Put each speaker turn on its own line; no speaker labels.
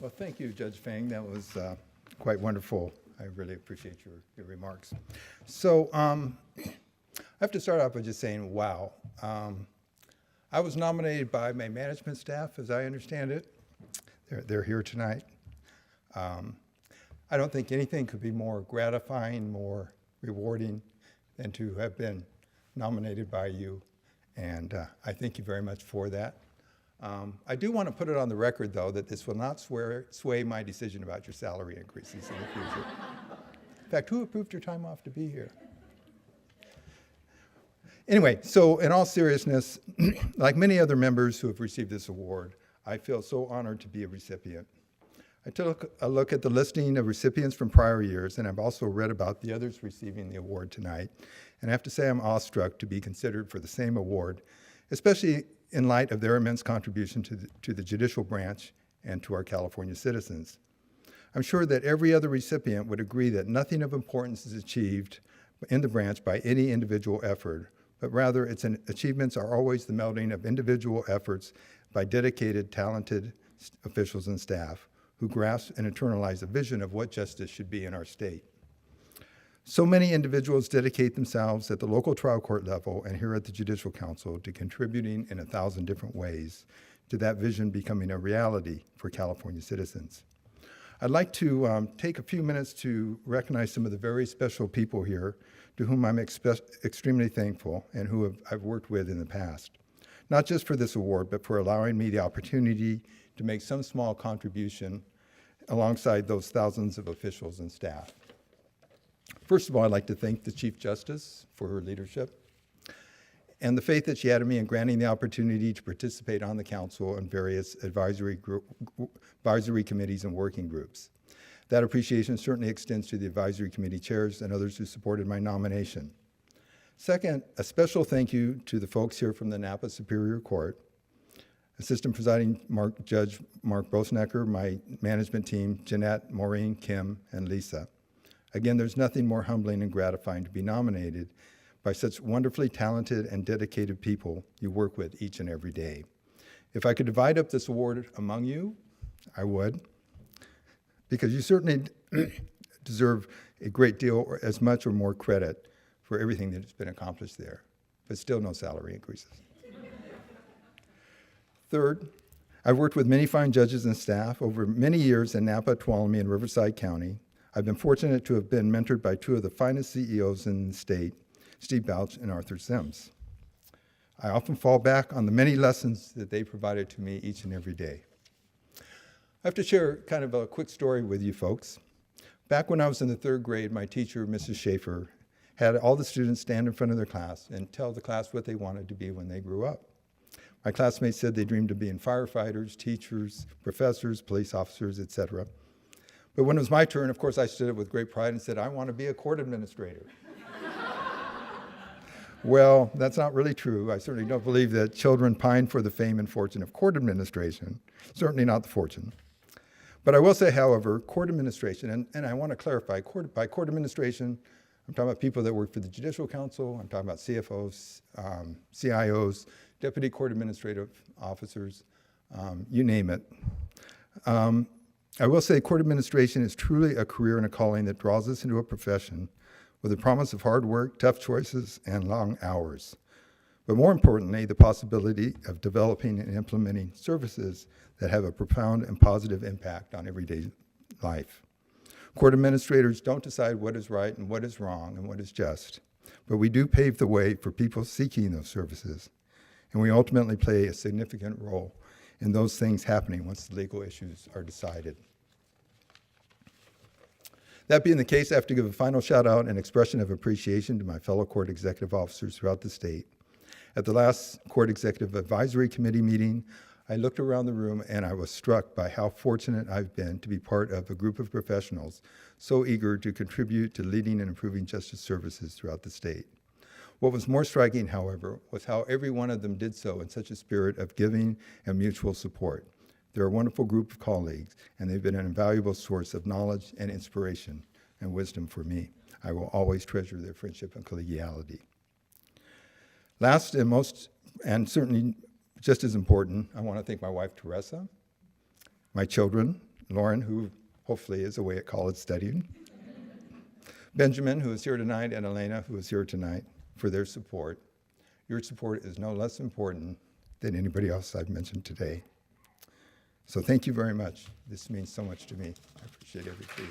Well, thank you, Judge Fang. That was quite wonderful. I really appreciate your remarks. So I have to start off by just saying, wow. I was nominated by my management staff, as I understand it. They're here tonight. I don't think anything could be more gratifying, more rewarding than to have been nominated by you. And I thank you very much for that. I do want to put it on the record, though, that this will not sway my decision about your salary increases in the future. In fact, who approved your time off to be here? Anyway, so in all seriousness, like many other members who have received this award, I feel so honored to be a recipient. I took a look at the listing of recipients from prior years, and I've also read about the others receiving the award tonight. And I have to say I'm awestruck to be considered for the same award, especially in light of their immense contribution to the judicial branch and to our California citizens. I'm sure that every other recipient would agree that nothing of importance is achieved in the branch by any individual effort, but rather its achievements are always the melding of individual efforts by dedicated, talented officials and staff who grasp and internalize a vision of what justice should be in our state. So many individuals dedicate themselves at the local trial court level and here at the Judicial Council to contributing in 1,000 different ways to that vision becoming a reality for California citizens. I'd like to take a few minutes to recognize some of the very special people here to whom I'm extremely thankful and who I've worked with in the past. Not just for this award, but for allowing me the opportunity to make some small contribution alongside those thousands of officials and staff. First of all, I'd like to thank the Chief Justice for her leadership and the faith that she had in me in granting the opportunity to participate on the council and various advisory committees and working groups. That appreciation certainly extends to the advisory committee chairs and others who supported my nomination. Second, a special thank you to the folks here from the Napa Superior Court, Assistant Presiding Judge Mark Bosnecker, my management team, Jeanette, Maureen, Kim, and Lisa. Again, there's nothing more humbling and gratifying to be nominated by such wonderfully talented and dedicated people you work with each and every day. If I could divide up this award among you, I would, because you certainly deserve a great deal or as much or more credit for everything that has been accomplished there, but still no salary increases. Third, I've worked with many fine judges and staff over many years in Napa, Tuolumne, and Riverside County. I've been fortunate to have been mentored by two of the finest CEOs in the state, Steve Bouch and Arthur Sims. I often fall back on the many lessons that they provided to me each and every day. I have to share kind of a quick story with you folks. Back when I was in the 3rd grade, my teacher, Mrs. Schaefer, had all the students stand in front of their class and tell the class what they wanted to be when they grew up. My classmates said they dreamed of being firefighters, teachers, professors, police officers, etc. But when it was my turn, of course, I stood up with great pride and said, I want to be a court administrator. Well, that's not really true. I certainly don't believe that children pine for the fame and fortune of court administration, certainly not the fortune. But I will say, however, court administration, and I want to clarify, by court administration, I'm talking about people that work for the Judicial Council, I'm talking about CFOs, CIOs, deputy court administrative officers, you name it. I will say court administration is truly a career and a calling that draws us into a profession with the promise of hard work, tough choices, and long hours. But more importantly, the possibility of developing and implementing services that have a profound and positive impact on everyday life. Court administrators don't decide what is right and what is wrong and what is just, but we do pave the way for people seeking those services, and we ultimately play a significant role in those things happening once the legal issues are decided. That being the case, I have to give a final shout out and expression of appreciation to my fellow court executive officers throughout the state. At the last Court Executive Advisory Committee meeting, I looked around the room and I was struck by how fortunate I've been to be part of a group of professionals so eager to contribute to leading and improving justice services throughout the state. What was more striking, however, was how every one of them did so in such a spirit of giving and mutual support. They're a wonderful group of colleagues, and they've been an invaluable source of knowledge and inspiration and wisdom for me. I will always treasure their friendship and collegiality. Last and certainly just as important, I want to thank my wife, Teresa, my children, Lauren, who hopefully is away at college studying, Benjamin, who is here tonight, and Elena, who is here tonight, for their support. Your support is no less important than anybody else I've mentioned today. So thank you very much. This means so much to me. I appreciate everything.